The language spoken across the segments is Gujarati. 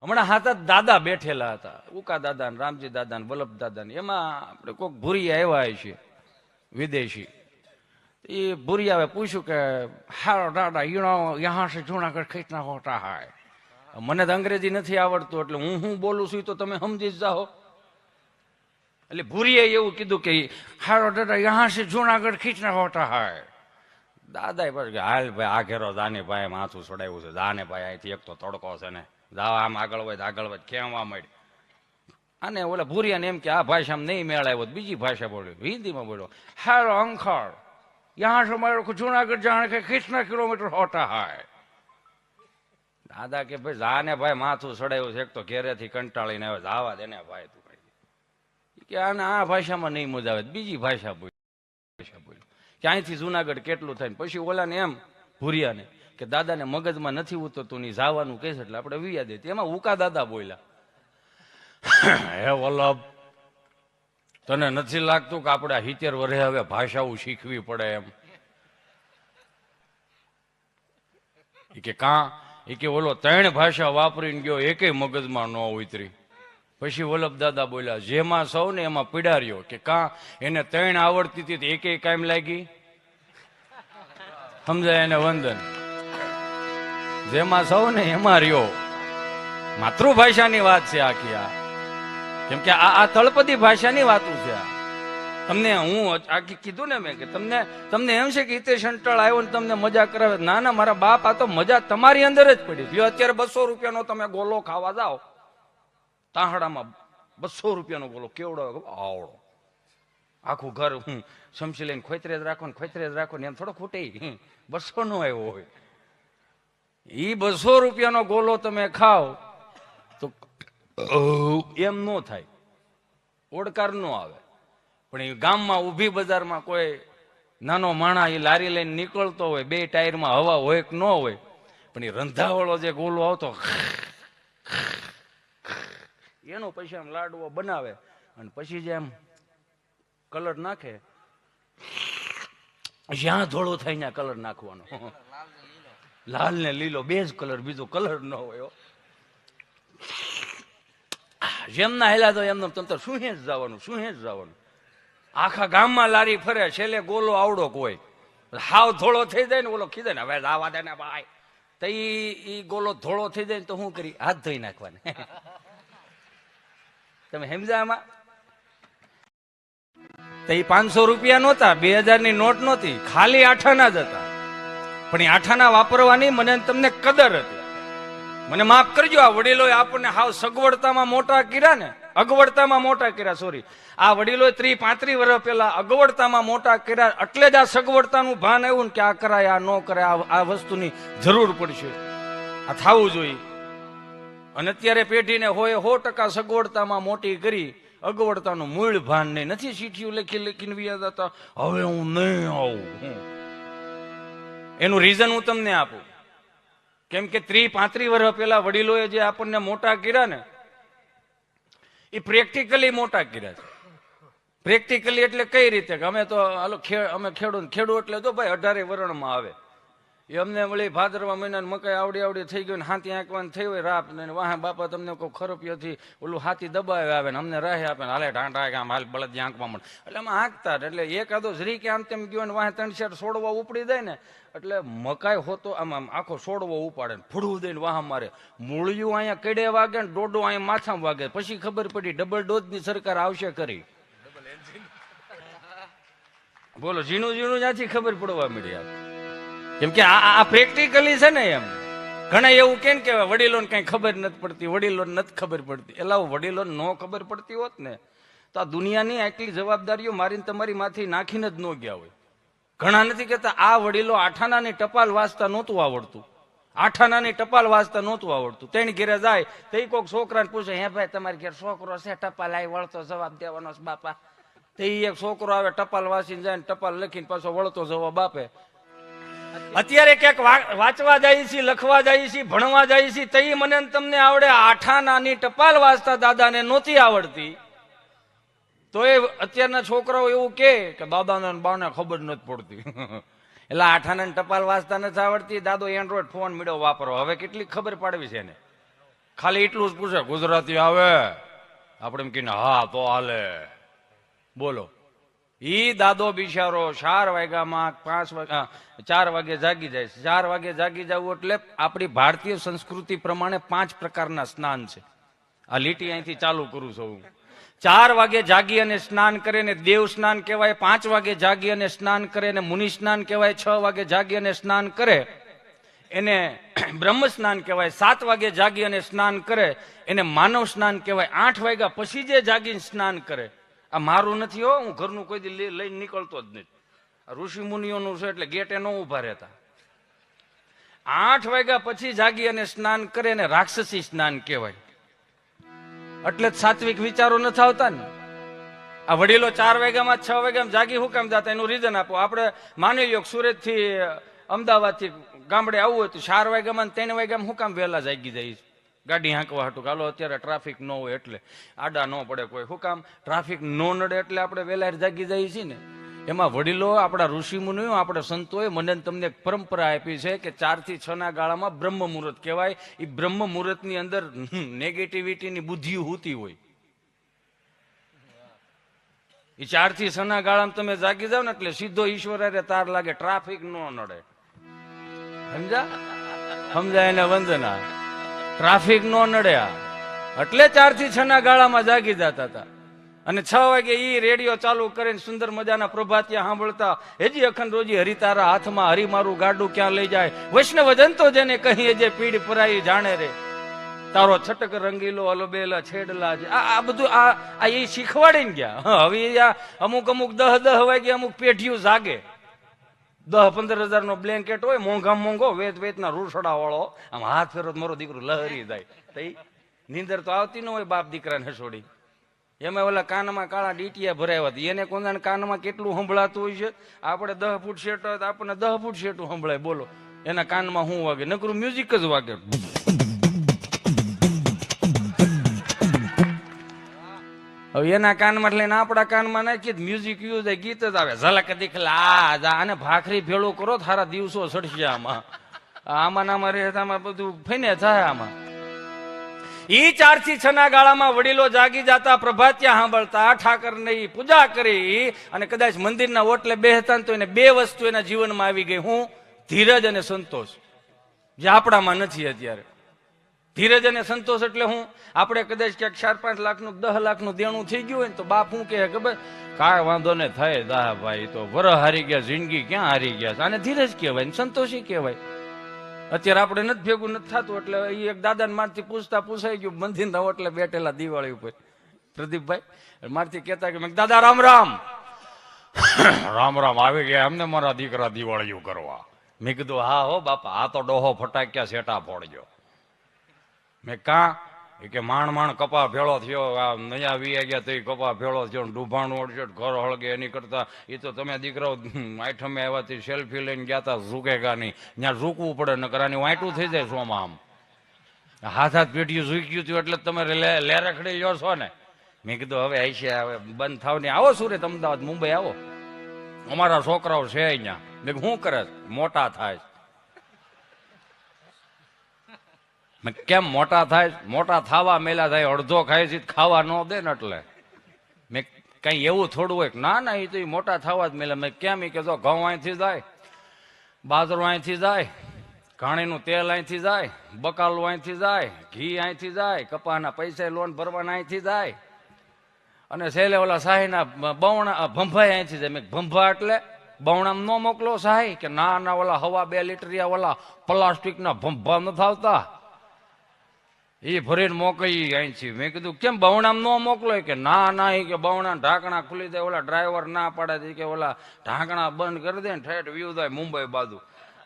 હમણાં હાથા દાદા બેઠેલા હતા, ઉકા દાદા ને રામજી દાદા ને વલ્લભ દાદા ને. એમાં આપણે કોઈક ભૂરિયા આવ્યા છે વિદેશી. એ ભૂરિયાએ પૂછ્યું કે હારો દાદા યહાં સે જુનાગઢ કિતના હોતા હૈ. મને તો અંગ્રેજી નથી આવડતું એટલે હું બોલું છું તો તમે સમજી જ જાઓ. એટલે ભૂરિયાએ એવું કીધું કે હારો દાદા યહાં સે જુનાગઢ કિતના હોતા હૈ. દાદા પછી હાલ ભાઈ આ ઘેરો દાને ભાઈ માથું છોડાવ્યું છે, દાને ભાઈ અહીંથી એક તો તડકો છે ને જાવ આમ આગળ હોય આગળ હોય ખેવા મળી. અને ઓલા ભૂરિયાને એમ કે આ ભાષામાં નહીં મેળ આવ્યો, બીજી ભાષા બોલ્યો, હિન્દીમાં બોલ્યો, હારો અંખર યહાં સે મારો જુનાગઢ જાણે કે કિતના કિલોમીટર હોતા હૈ. દાદા કે ભાઈ જાને ભાઈ માથું ચડાવ્યું છે, એક તો ઘેરેથી કંટાળીને આવે, જાવા દે ને ભાઈ તું કે આને આ ભાષામાં નહીં મજા આવે, બીજી ભાષા બોલ્યો કે અહીંથી જુનાગઢ કેટલું થાય. પછી ઓલાને એમ ભૂરિયાને કે દાદાને મગજમાં નથી ઉતરતું ની જવાનું કહેશે એટલે આપણે વિયા દે. એમાં ઉકા દાદા બોલ્યા, હે વલ્લભ તને નથી લાગતું કે આપણે 70 વર્ષે હવે ભાષાઓ શીખવી પડે એમ? કે કાં? એ કે ઓલો 3 ભાષા વાપરીને ગયો, એકેય મગજમાં ન ઉતરી. પછી વલ્લભ દાદા બોલ્યા, જેમાં સૌ ને એમાં પીડાર્યો. કે કાં? એને 3 આવડતી હતી એકેય કાયમ લાગી? સમજાય એને વંદન. જેમાં સૌ ને એમાં રહ્યો. માતૃભાષાની વાત છે આખી આ. કેમ કે આ તળપદી ભાષાની વાતું છે આ. તમને હું આખી કીધું ને મેં કે તમને એમ છે કે હિતેશ અંટળ આવ્યો ને તમને મજા કરાવે. ના ના મારા બાપ, આ તો મજા તમારી અંદર જ પડી. જો અત્યારે 200 રૂપિયાનો તમે ગોલો ખાવા જાઓ તાહડામાં, 200 રૂપિયાનો ગોલો કેવડો આવડો, આખું ઘર હું સમસી લઈને ખોતરે જ રાખો ને એમ થોડો ખૂટે. 200 નો આવ્યો હોય ઈ 200 રૂપિયાનો ગોલો તમે ખાઓ તો એમ નો થાય, ઓડકાર નો આવે. પણ એ ગામમાં ઊભી બજારમાં કોઈ નાનો માણા એ લારી લઈને નીકળતો હોય, 2 ટાયરમાં હવા હોય કે ન હોય, પણ એ રંધાવાળો જે ગોલો આવતો એનો પછી આમ લાડવો બનાવે અને પછી જે આમ કલર નાખે, જ્યાં ધોળો થાય ત્યાં કલર નાખવાનો. લાલ ને લીલો 2 જ કલર, બીજો કલર ન હોય. જેમના હેલા તો એમને તંત્ર શું જ જવાનું. આખા ગામમાં લારી ફરે, છેલ્લે ગોલો આવડો કોઈ હાવ ધોળો થઈ જાય ને ઓલો ખીધે ને હવે આવા દે ને ભાઈ, તો ઈ ગોલો ધોળો થઈ જાય ને તો શું કરી? હાથ ધોઈ નાખવાને. તમે સમજા આમાં? તો એ 500 રૂપિયા નહોતા, 2000 ની નોટ નહોતી, ખાલી આઠાના જ હતા. પણ એ આઠાના વાપરવાની મને તમને કદર હતી. મને માફ કરજો, આ વડીલોએ આપણને હાવ સગવડતામાં મોટા કર્યા ને, અગવડતામાં મોટા કર્યા. સોરી, આ વડીલોએ 30-35 વર્ષ પહેલા અગવડતામાં મોટા કર્યા, એટલે જ આ સગવડતાનું ભાન આવ્યું ને કે આ કરાય, આ ન કરાય, આ વસ્તુની જરૂર પડશે, આ થવું જોઈએ. અને અત્યારે પેઢીને હોય 100% સગવડતામાં મોટી કરી, અગવડતાનું મૂળ ભાન નહીં. નથી ચીઠીઓ લખીને વ્યા જતા, હવે હું નહીં આવું. એનું રીઝન હું તમને આપું. કેમ કે 30-35 વર્ષ પહેલા વડીલોએ જે આપણને મોટા કર્યા ને, એ પ્રેક્ટિકલી મોટા કર્યા છે. પ્રેક્ટિકલી એટલે કઈ રીતે કે અમે તો અમે ખેડૂત એટલે તો ભાઈ 18 વરણમાં આવે. એ અમને વળી ભાદરવા મહિના મકાઈ આવડી થઈ ગયું ને હાથી આંકવાનું થઈ હોય રાપ ને વાહ બાપા તમને કોઈ ખરપિયોથી ઓલું હાથી દબાવે આવે ને અમને રાહે આપે ને હાલે ઢાંઢા કે આમ હાલ બળદ આંકવા મળે. એટલે અમે આંકતા એટલે એકાદો જરી કે આમ તેમ ગયો ને વાહ 3-4 છોડવા ઉપડી જાય ને એટલે મકાઈ હોતો આમ આખો છોડવો ઉપાડે ને ફૂડવું દઈને વાહ મારે. મૂળિયું અહીંયા કડે વાગે ને ડોડો અહીંયા માથામાં વાગે. પછી ખબર પડી ડબલ ડોઝની સરકાર આવશે કરી. બોલો ઝીણું ત્યાંથી ખબર પડવા મળી. કેમ કે આ પ્રેક્ટિકલી છે ને. એમ ઘણા એવું કેમ કે વડીલોને કઈ ખબર નથી પડતી, વડીલોને નથી ખબર પડતી. એટલે વડીલોને ન ખબર પડતી હોત ને તો આ દુનિયાની આટલી જવાબદારીઓ મારીને તમારી માથી નાખીને જ ન ગયા હોય. ઘણા નથી કહેતા આ વડીલો આઠાનાની ટપાલ વાંચતા નહોતું આવડતું, આઠાનાની ટપાલ વાંચતા નહોતું આવડતું. તેની ઘેરે જાય તો એ કોઈક છોકરાને પૂછે, હે ભાઈ તમારી ઘેર છોકરો છે ટપાલ આવી વળતો જવાબ દેવાનો છે બાપા? તો એ એક છોકરો આવે ટપાલ વાંચીને જાય ને ટપાલ લખીને પાછો વળતો જવાબ આપે. અત્યારે ક્યાંક વાંચવા જાય છે, લખવા જાય છે, ભણવા જાય છે, તો એ મને તમને આવડે. આઠાનાની ટપાલ વાંચતા દાદાને નહોતી આવડતી, તો એ અત્યારના છોકરાઓ એવું કે દાદાને બાને ખબર નથી પડતી. એટલે આઠાનાની ટપાલ વાંચતા નથી આવડતી, દાદો એન્ડ્રોઈડ ફોન મીડો વાપરો. હવે કેટલી ખબર પાડવી છે એને? ખાલી એટલું જ પૂછે, ગુજરાતી આવે? આપણે એમ કહીને હા તો હાલે. બોલો, ઈ દાદો બિચારો 4 વાગ્યામાં 4 વાગે જાગી જાય. 4 વાગે જાગી જવું એટલે આપણી ભારતીય સંસ્કૃતિ પ્રમાણે 5 પ્રકારના સ્નાન છે. આ લીટી અહીંથી ચાલુ કરું છું. 4 વાગે જાગી અને સ્નાન કરે ને દેવ સ્નાન કહેવાય. 5 વાગે જાગી અને સ્નાન કરે ને મુનિ સ્નાન કહેવાય. 6 વાગે જાગી અને સ્નાન કરે એને બ્રહ્મ સ્નાન કહેવાય. 7 વાગે જાગી અને સ્નાન કરે એને માનવ સ્નાન કહેવાય. 8 વાગ્યા પછી જે જાગીને સ્નાન કરે, આ મારું નથી હો, હું ઘરનું કોઈ દી લઈને નીકળતો જ નથી. ઋષિ મુનિઓનું છે એટલે ગેટે ન ઉભા રહેતા. 8 વાગ્યા પછી જાગી અને સ્નાન કરે એને રાક્ષસી સ્નાન કહેવાય. એટલે જ સાત્વિક વિચારો નથી આવતા ને. આ વડીલો 4 વાગ્યામાં 6 વાગ્યામાં જાગી હું કામ જતા? એનું રીઝન આપો. આપણે માની લો સુરત થી અમદાવાદ થી ગામડે આવવું હોય તો 4 વાગ્યામાં 3 વાગ્યામાં હું કામ વહેલા જાગી જાય? ગાડી હાંકવા હાટું. હાલો અત્યારે ટ્રાફિક ન હોય એટલે આડા ન પડે કોઈ. શું કામ? ટ્રાફિક ન નડે એટલે આપણે વહેલા જાગી જઈએ છીએ ને. એમાં વડીલો, આપણા ઋષિ મુનિઓ, આપણે સંતોએ મને તમને એક પરંપરા આપી છે કે 4 થી 6 ના ગાળામાં બ્રહ્મ મુહૂર્ત કહેવાય. એ બ્રહ્મ મુહૂર્તની અંદર નેગેટિવિટીની બુદ્ધિ હોતી હોય. એ 4 થી 6 ના ગાળામાં તમે જાગી જાવ ને એટલે સીધો ઈશ્વર તાર લાગે, ટ્રાફિક ન નડે. સમજાય એને વંદના? ટ્રાફિક નો નડ્યા એટલે 4 થી 6 ના ગાળામાં જાગી જતા હતા. અને 6 વાગે ઈ રેડિયો ચાલુ કરીને સુંદર મજાના પ્રભાતિયા સાંભળતા. હેજી અખંડ રોજી હરિતારા હાથમાં, હરી મારું ગાડું ક્યાં લઈ જાય, વૈષ્ણવજન તો જેને કહીએ જે પીડ પરાઈ જાણે રે, તારો છટક રંગીલો અલબેલા છેડલા. આ બધું આ એ શીખવાડીને ગયા. હવે અમુક 10 વાગે અમુક પેઢીઓ જાગે. 10-15 હજાર નો બ્લેન્કેટ હોય, મોંઘા મોંઘો, વેતના રૂસડા વાળો, આમ હાથ ફેરો મારો દીકરો લહરી જાય. નીંદર તો આવતી ન હોય બાપ દીકરાને હસોડી. એમાં ઓલા કાનમાં કાળા ડીટીયા ભરાયા હતા. એને કોના કાનમાં કેટલું સંભળાતું હોય છે? આપણે 10 ફૂટ શેટ હોય તો આપણને 10 ફૂટ શેટું સંભળાય. બોલો, એના કાનમાં શું વાગે? નકરું મ્યુઝિક જ વાગે. હવે એના કાનમાં લઈને આપણા કાનમાં નાખીએ મ્યુઝિક યુઝ થાય, ગીત જ આવે. ઝલક દીખલા આને ભાખરી ભેળું કરો, થારા દિવસો સડશે. આમાં રહેતામાં બધું ફઈને થાય. આમાં ઈ 4 થી 6 ના ગાળામાં વડીલો જાગી જતા, પ્રભાતિયા સાંભળતા, ઠાકર ની પૂજા કરી અને કદાચ મંદિરના ઓટલે બેહતા તો એને 2 વસ્તુ એના જીવનમાં આવી ગઈ. હું? ધીરજ અને સંતોષ, જે આપણામાં નથી અત્યારે. ધીરજ અને સંતોષ એટલે હું? આપણે કદાચ ક્યાંક 4-5 લાખનું 10 લાખનું દેણું થઈ ગયું હોય ને તો બાપ શું કહે ખબર? કાંઈ વાંધો ને થાય દા ભાઈ, તો વર હારી ગયા, જિંદગી ક્યાં હારી ગયા. આને ધીરજ કહેવાય ને સંતોષી કહેવાય. અત્યારે આપણે નથી ભેગું નથી થતું એટલે એ એક દાદાને મારથી પૂછાઈ ગયું મંદિરના ઓટલે બેઠેલા દિવાળી ઉપર. પ્રદીપભાઈ મારથી કહેતા કે દાદા રામ રામ. રામ રામ આવી ગયા એમને મારા દીકરા દિવાળીઓ કરવા. મેં કીધું હા હો બાપા, આ તો ડોહો ફટાક્યા સેટા ફોડજો. મેં કાં? એ કે માણ કપા ભેળો થયો, આ નયા વી ગયા તો કપા ભેળો થયો, ડૂભાણું ઓળશે, ઘર હળગે. એની કરતા એ તો તમે દીકરાઓ આઠમે આવ્યાથી સેલ્ફી લઈને ગયા હતા, ઝૂકેગા નહીં. ત્યાં ઝૂકવું પડે, નકર આની વાંટું થઈ જાય સોમાં. આમ હાથ પેઢીયું ઝૂક્યું હતું એટલે તમે લેરખડી લો છો ને. મેં કીધું હવે આઈશે, હવે બંધ થાવ ને. આવો સુરત, અમદાવાદ, મુંબઈ આવો, અમારા છોકરાઓ છે અહીંયા. મેં શું કરે? મોટા થાય. કેમ મોટા થાય? મોટા થવા મેલા થાય, અડધો ખાય છે ખાવા ન દે ને એટલે. મેં કઈ એવું થોડું હોય? ના ના, એ તો મોટા થવા જ મેલા. મેં કેમ? એ કે જો ઘઉં અહીંથી જાય, બાજરો અહીંથી જાય, ઘાણીનું તેલ અહીંથી જાય, બકાલું અહીંથી જાય, ઘી અહીંથી જાય, કપાના પૈસા લોન ભરવાના અહીંથી જાય, અને છેલ્લે ઓલા સાહીના બવણા ભંભાઈ અહીંથી જાય. મેં ભંભા એટલે બવણામ ન મોકલો સાહી? કે ના ના, ઓલા 1.5 લીટરિયા ઓલા પ્લાસ્ટિકના ભંભા નથી આવતા, એ ભરીને મોકલી અહીંથી. મેં કીધું કેમ બવણામ ન મોકલો? કે ના ના, એ કે બવણા ઢાંકણા ખુલી જાય, ઓલા ડ્રાઈવર ના પાડે કે ઓલા ઢાંકણા બંધ કરી દે ને ઠેઠ વ્યૂ થાય મુંબઈ બાજુ.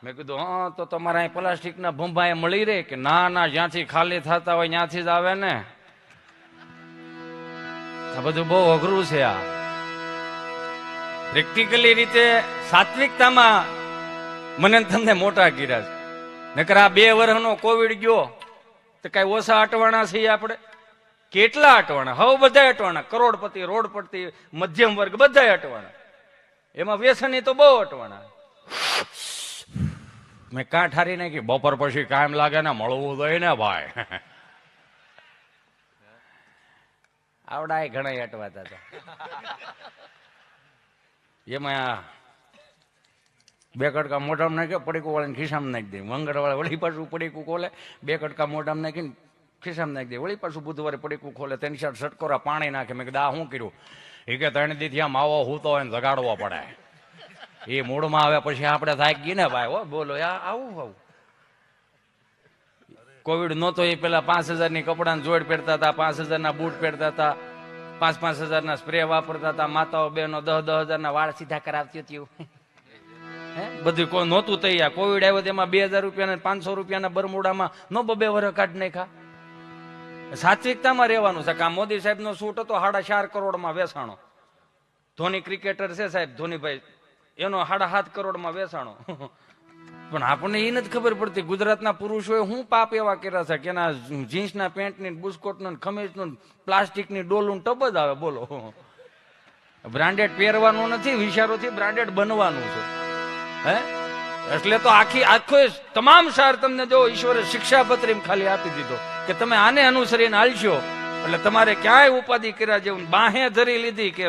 મેં કીધું હા, તો તમારે અહીં પ્લાસ્ટિકના ભંભા મળી રહે? કે ના ના, જ્યાંથી ખાલી થતા હોય ત્યાંથી જ આવે ને. આ બધું બહુ અઘરું છે. આ પ્રેક્ટિકલી રીતે સાત્વિકતામાં મને તમને મોટા કર્યા છે. નકર આ 2 વર્ષનો કોવિડ ગયો તો કઈ ઓછા અટવાણા છીએ આપણે? કેટલા અટવાણા! હવે બધા અટવાણા, કરોડપતિ, રોડપતિ, મધ્યમ વર્ગ બધા અટવાણા. એમાં વ્યસની તો બહુ અટવાણા. મેં કાં ઠારી નાખી, બપોર પછી કાયમ લાગે ને મળવું જોઈએ ને ભાઈ. આવડા ઘણા અટવાતા હતા. એમાં બે કટકા મોઢામાં નાખે, પડીકું વાળીને ખિસ્સામાં નાખી દે. મંગળ વાળા વળી પાછું પડીકું ખોલે, બે કટકા મોઢામાં નાખીને ખિસ્સામાં નાખી દે. વળી પાછું બુધવારે પડીકું ખોલે, 3-4 સટકોરા પાણી નાખે. મેં કીધું આ શું કર્યું? એ કે 3 દીથી આમ આવો હૂતો હોય ને જગાડવો પડે. એ મૂળમાં આવે પછી આપણે થાકી ગઈ ને ભાઈ. હો બોલો આવું કોવિડ નહોતો એ પેલા 5,000ની કપડાની જોડ પહેરતા હતા, 5,000ના બૂટ પહેરતા હતા, 5,000ના સ્પ્રે વાપરતા હતા. માતાઓ બહેનો 10,000ના વાળ સીધા કરાવતી હતી. બધું કોઈ નહોતું તૈયાર. કોવિડ આવ્યો તેમાં 2,000 રૂપિયા 500 રૂપિયાના બરમુડામાં નો 2 વર્ષ કાઢી નાખ્યા. સાત્વિકતામાં રહેવાનું છે. આ મોદી સાહેબ નો સૂટ હતો 4.5 કરોડમાં વેચાણો. ધોની ક્રિકેટર છે સાહેબ, ધોનીભાઈ, એનો 7.5 કરોડમાં વેચાણો. પણ આપણને એ નથી ખબર પડતી ગુજરાતના પુરુષોએ શું પાપ એવા કર્યા છે કે એના જીન્સના પેન્ટની, બુસ્કોટનું, ખમીસનું, પ્લાસ્ટિકની ડોલું ટબ જ આવે. બોલો, બ્રાન્ડેડ પહેરવાનું નથી, વિચારોથી બ્રાન્ડેડ બનવાનું છે. એટલે તો આખો તમામ સાર તમને જો ઈશ્વરે શિક્ષાપત્રી ખાલી આપી દીધો કે તમે આને અનુસરીને હાલશો એટલે તમારે ક્યાંય ઉપાધિ કર્યા જેવું. બાહે ધરી લીધી કે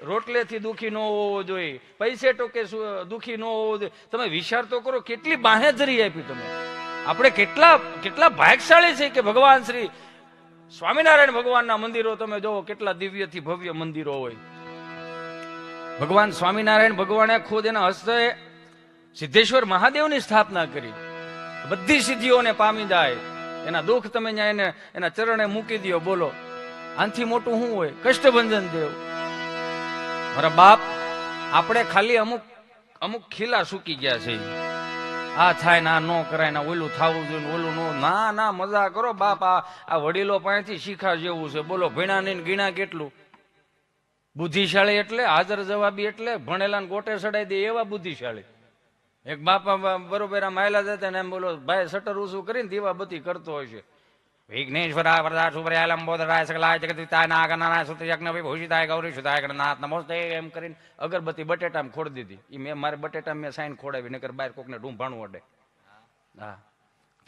રોટલેથી દુખી ન હોવો જોઈએ, પૈસે ટોકે દુખી ન હોવો જોઈએ. તમે વિચાર તો કરો કેટલી બાહેધરી આપી તમે. આપણે કેટલા ભાગ્યશાળી છે કે ભગવાન શ્રી સ્વામિનારાયણ ભગવાનના મંદિરો તમે જોવો, કેટલા દિવ્યથી ભવ્ય મંદિરો હોય. ભગવાન સ્વામિનારાયણ ભગવાને ખુદ એના હસ્તે સિદ્ધેશ્વર મહાદેવની સ્થાપના કરી. બધી સિદ્ધિઓને પામી જાય. એના દુઃખ તમે એના ચરણે મૂકી દો. બોલો, આનથી મોટું શું હોય? કષ્ટભંજન દેવ. મારા બાપ, આપણે ખાલી અમુક ખીલા સૂકી ગયા છે. આ થાય ના નો કરાય ના ઓલું થવું જોઈએ, ઓલું નો. ના મજા કરો બાપ. આ વડીલો પાસેથી શીખા જેવું છે. બોલો, ભીણા ને ગીણા કેટલું બુદ્ધિશાળી, એટલે હાજર જવાબી, એટલે ભણેલા ને ગોટે ચડાઈ દે એવા બુદ્ધિશાળી. એક બાપા બરોબર આમ આયલા જતા ને એમ બોલો ભાઈ શટર ઊંચું કરીને દીવાબત્તી કરતો હોય છે. વિઘ્નેશ્વરા વરદા સુપ્રયાલમ બોધરાય સકલાય જગતિતાય નાગનાનાય સુતયજ્ઞ ભૂષિતાય ગૌરી સુતાય ગણનાથ નમસ્તે એમ કરીને અગરબત્તી બટેટામાં ખોડી દીધી. એ મેં મારે બટેટામાં મેં સાઈન ખોડાવી, નકર બહાર કોકને ઢૂંભાણું અડે. હા,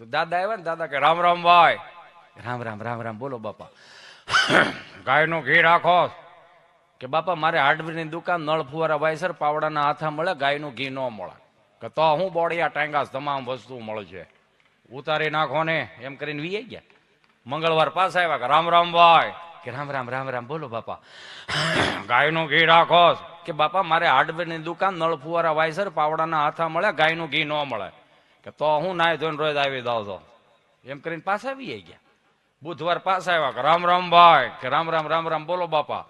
તો દાદા આવ્યા ને, દાદા કે રામ રામ ભાઈ. રામ રામ રામ રામ. બોલો બાપા, ગાયનું ઘી રાખો. કે બાપા મારે હાર્ડવેરની દુકાન, નળ ફુવારા વાયસર, પાવડાના હાથા મળે, ગાયનું ઘી ન મળે. કે તો હું બોડિયા ટાંગાસ તમામ વસ્તુ મળે છે, ઉતારી નાખો ને એમ કરીને વી ગયા. મંગળવાર પાછા આવ્યા કે રામ રામ ભાઈ. કે રામ રામ રામ રામ. બોલો બાપા, ગાયનું ઘી રાખો. કે બાપા મારે હાર્ડવેરની દુકાન, નળ ફુવારા વાયસર, પાવડાના હાથા મળે, ગાયનું ઘી ન મળે. કે તો હું નાય ધોઈને રોજ આવી દઉં તો એમ કરીને પાછા વી ગયા. બુધવાર પાછા આવ્યા કે રામ રામ ભાઈ. કે રામ રામ રામ રામ. બોલો બાપા,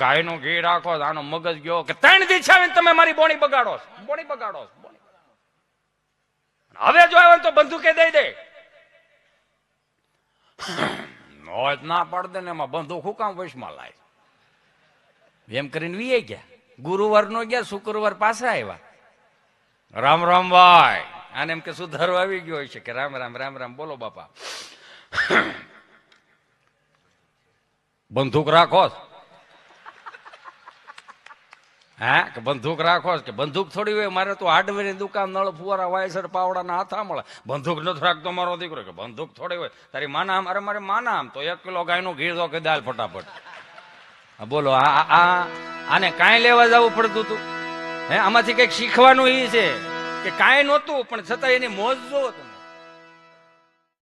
ગાયનું ઘી રાખો. આનો મગજ ગયો કે 3 દી છાવીને તમે મારી બોણી બગાડો. હવે જો આવે તો બંદૂકે દઈ દે. નોજ ના પાડ દે ને એમાં બંદૂક હું કામ વશમાં લાય એમ કરીને વી ગયા. ગુરુવાર નો ગયા, શુક્રવાર પાછા આવ્યા. રામ રામ ભાઈ. આને એમ કે સુધારો આવી ગયો છે. કે રામ રામ રામ રામ. બોલો બાપા, બંદૂક રાખો. હા, કે બંદૂક રાખો. કે બંદૂક થોડી હોય, મારે તો હાર્ડવેરની દુકાન, નળ ફુવારા વાયસર, પાવડાના હાથા મળે. બંદૂક નથી રાખતો મારો દીકરો. કે બંદૂક થોડી હોય, તારી માના આમ. અરે મારે માના આમ તો 1 કિલો ગાયનું ઘી દો કે દાલ ફટાફટ. બોલો, આને કાંઈ લેવા જવું પડતું હતું? આમાંથી કઈક શીખવાનું એ છે કે કાંઈ નહોતું પણ છતાં એની મોજ જોવો તમે.